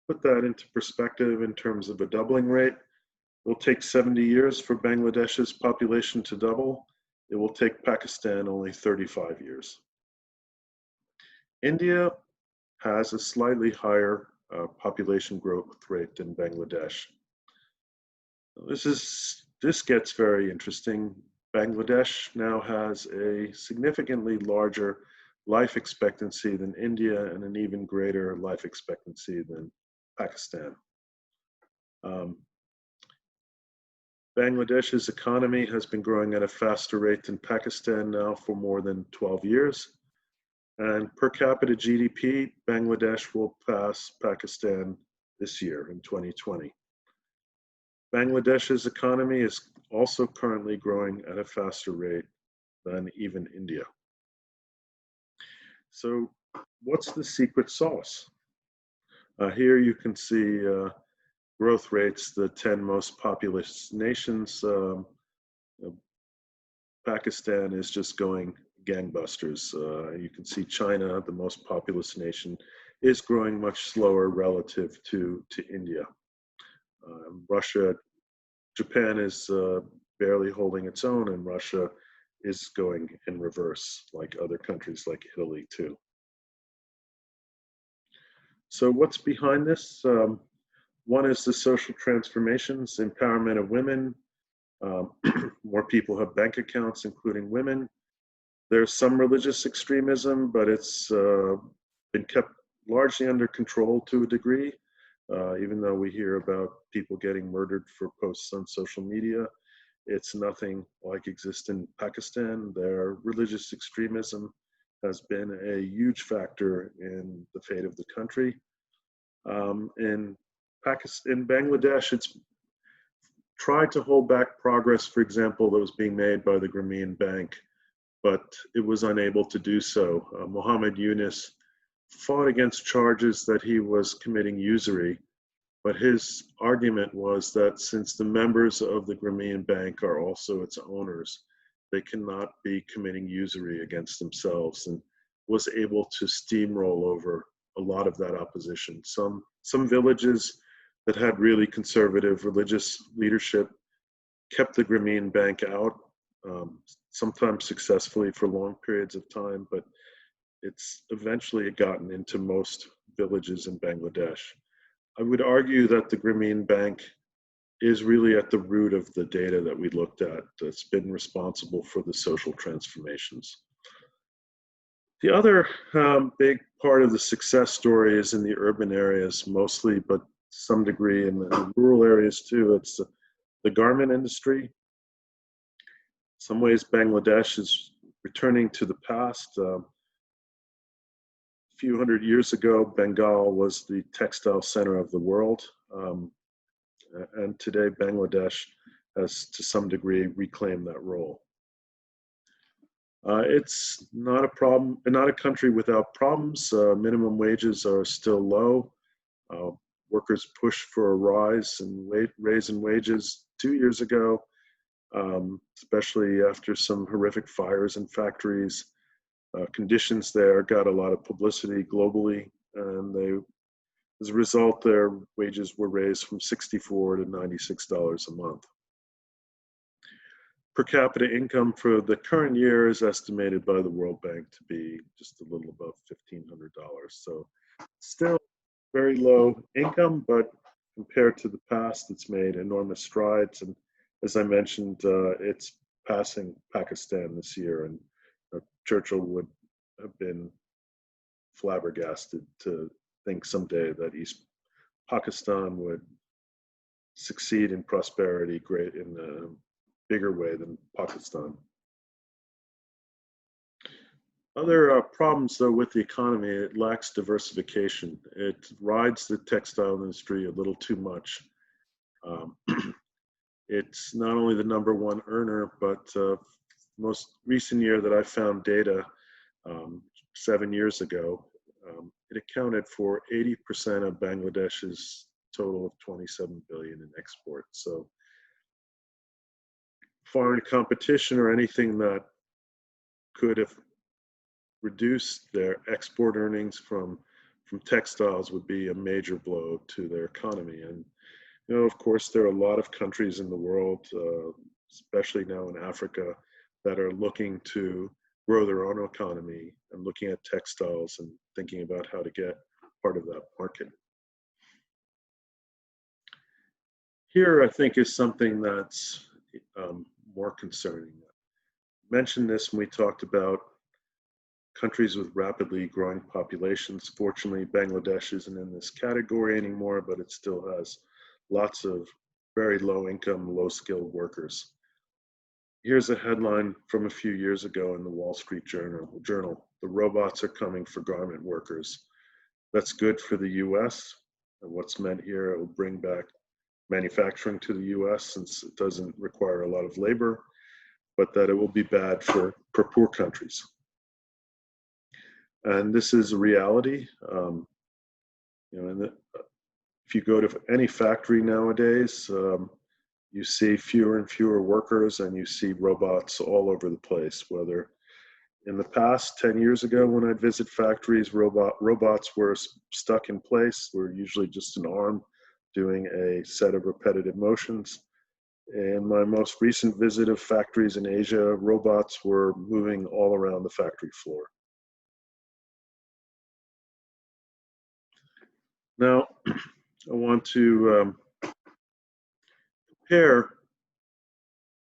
put that into perspective in terms of a doubling rate. It will take 70 years for Bangladesh's population to double. It will take Pakistan only 35 years. India has a slightly higher population growth rate than Bangladesh. This gets very interesting. Bangladesh now has a significantly larger life expectancy than India, and an even greater life expectancy than Pakistan. Bangladesh's economy has been growing at a faster rate than Pakistan now for more than 12 years. And per capita GDP, Bangladesh will pass Pakistan this year in 2020. Bangladesh's economy is also currently growing at a faster rate than even India. So what's the secret sauce? Here you can see growth rates, the 10 most populous nations. Pakistan is just going gangbusters. You can see China, the most populous nation, is growing much slower relative to India. Japan is barely holding its own, and Russia is going in reverse, like other countries like Italy too. So what's behind this? One is the social transformations, empowerment of women. More people have bank accounts, including women. There's some religious extremism, but it's been kept largely under control to a degree. Even though we hear about people getting murdered for posts on social media, it's nothing like exists in Pakistan. Their religious extremism has been a huge factor in the fate of the country. In Bangladesh, it's tried to hold back progress, for example, that was being made by the Grameen Bank, but it was unable to do so. Muhammad Yunus fought against charges that he was committing usury, But his argument was that since the members of the Grameen Bank are also its owners, they cannot be committing usury against themselves, and was able to steamroll over a lot of that opposition. Some villages that had really conservative religious leadership kept the Grameen Bank out, sometimes successfully for long periods of time, but it's eventually gotten into most villages in Bangladesh. I would argue that the Grameen Bank is really at the root of the data that we looked at that's been responsible for the social transformations. The other big part of the success story is in the urban areas mostly, but to some degree in the rural areas too. It's the garment industry. In some ways, Bangladesh is returning to the past. A few hundred years ago, Bengal was the textile center of the world. And today, Bangladesh has, to some degree, reclaimed that role. It's not a problem, not a country without problems. Minimum wages are still low. Workers pushed for a raise in wages 2 years ago, especially after some horrific fires in factories. Conditions there got a lot of publicity globally, and as a result, their wages were raised from $64 to $96 a month. Per capita income for the current year is estimated by the World Bank to be just a little above $1,500. So still very low income, but compared to the past, it's made enormous strides. And as I mentioned, it's passing Pakistan this year, and Churchill would have been flabbergasted to think someday that East Pakistan would succeed in prosperity great in a bigger way than Pakistan. Other problems, though, with the economy, it lacks diversification. It rides the textile industry a little too much. It's not only the #1 earner, but most recent year that I found data, 7 years ago, it accounted for 80% of Bangladesh's total of 27 billion in exports. So foreign competition or anything that could have reduced their export earnings from textiles would be a major blow to their economy. And of course, there are a lot of countries in the world, especially now in Africa, that are looking to grow their own economy and looking at textiles and thinking about how to get part of that market. Here, I think, is something that's more concerning. I mentioned this when we talked about countries with rapidly growing populations. Fortunately, Bangladesh isn't in this category anymore, but it still has lots of very low income, low skilled workers. Here's a headline from a few years ago in the Wall Street Journal. The robots are coming for garment workers. That's good for the US. And what's meant here, it will bring back manufacturing to the US since it doesn't require a lot of labor, but that it will be bad for poor countries. And this is a reality. If you go to any factory nowadays, you see fewer and fewer workers, and you see robots all over the place. Whether in the past, 10 years ago, when I'd visit factories, robots were stuck in place, were usually just an arm doing a set of repetitive motions. In my most recent visit of factories in Asia, robots were moving all around the factory floor. Now, I want to compare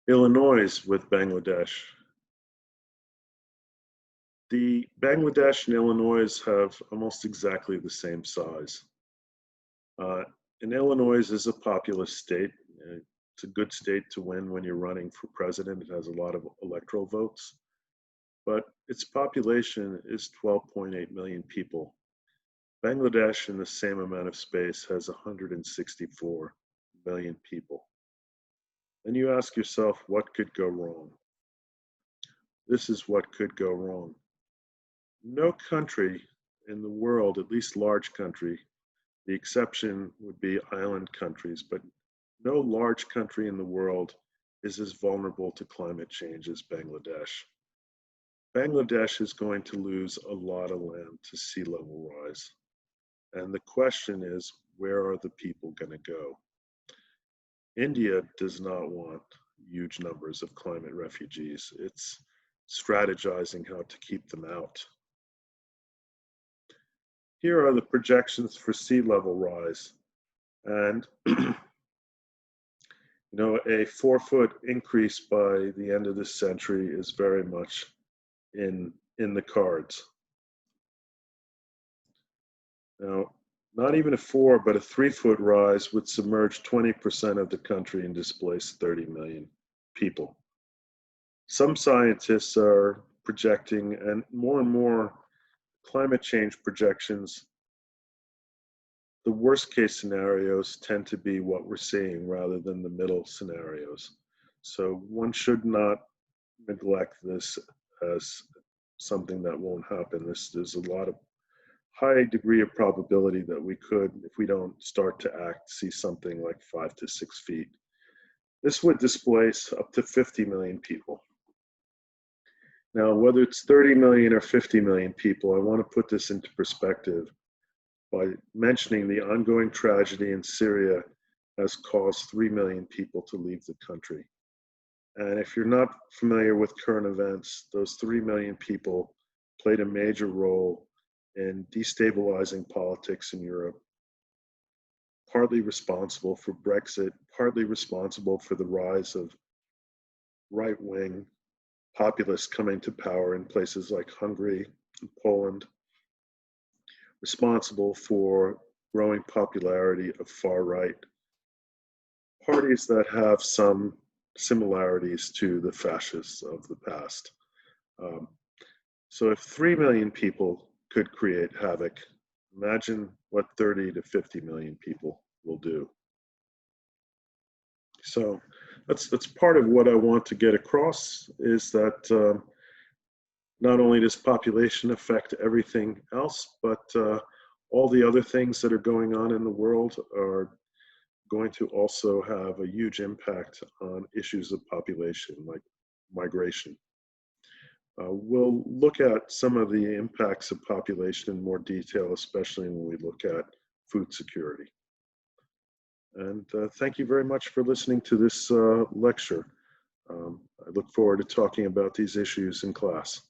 Illinois with Bangladesh. The Bangladesh and Illinois have almost exactly the same size. And Illinois is a populous state. It's a good state to win when you're running for president. It has a lot of electoral votes. But its population is 12.8 million people. Bangladesh, in the same amount of space, has 164 million people. And you ask yourself, what could go wrong? This is what could go wrong. No country in the world, at least large country, The exception would be island countries, but no large country in the world is as vulnerable to climate change as Bangladesh. Bangladesh is going to lose a lot of land to sea level rise. And the question is, where are the people going to go? India does not want huge numbers of climate refugees. It's strategizing how to keep them out. Here are the projections for sea level rise. And a 4-foot increase by the end of this century is very much in the cards. Now, not even a 4, but a 3-foot rise would submerge 20% of the country and displace 30 million people. Some scientists are projecting, and more climate change projections, the worst case scenarios tend to be what we're seeing rather than the middle scenarios. So one should not neglect this as something that won't happen. There's a lot of high degree of probability that we could, if we don't start to act, see something like 5 to 6 feet. This would displace up to 50 million people. Now, whether it's 30 million or 50 million people, I want to put this into perspective by mentioning the ongoing tragedy in Syria has caused 3 million people to leave the country. And if you're not familiar with current events, those 3 million people played a major role in destabilizing politics in Europe, partly responsible for Brexit, partly responsible for the rise of right-wing populists coming to power in places like Hungary and Poland, responsible for growing popularity of far-right parties that have some similarities to the fascists of the past. So if 3 million people could create havoc, imagine what 30 to 50 million people will do. So that's part of what I want to get across, is that not only does population affect everything else, but all the other things that are going on in the world are going to also have a huge impact on issues of population, like migration. We'll look at some of the impacts of population in more detail, especially when we look at food security. And thank you very much for listening to this lecture. I look forward to talking about these issues in class.